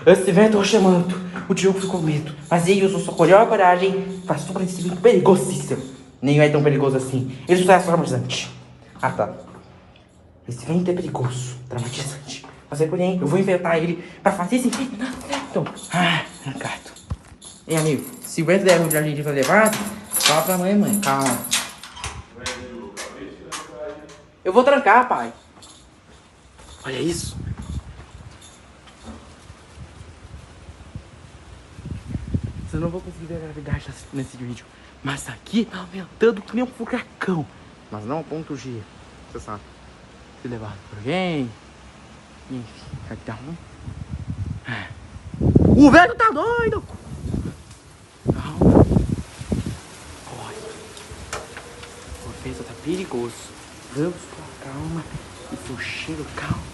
Esse vento chamando. O Diogo ficou com medo. Mas eu sou só colheu a coragem. Passou por esse vento perigosíssimo. Nem é tão perigoso assim. Ele só é traumatizante. Ah, tá. Esse vento é perigoso. Traumatizante. Mas é porém, eu vou inventar ele pra fazer esse vento dar certo. Ah, gato. Ei, amigo. Se o vento der ruim pra gente fazer vaso, fala pra mãe. Calma. Eu vou trancar, pai. Olha isso. Eu não vou conseguir ver a gravidade nesse vídeo. Mas aqui tá aumentando que nem um furacão. Mas não a ponto G. Você sabe. Se levar por alguém. Enfim, aqui tá ruim. O velho tá doido! Calma. Olha. O vento tá perigoso. Vamos com calma e com cheiro calmo.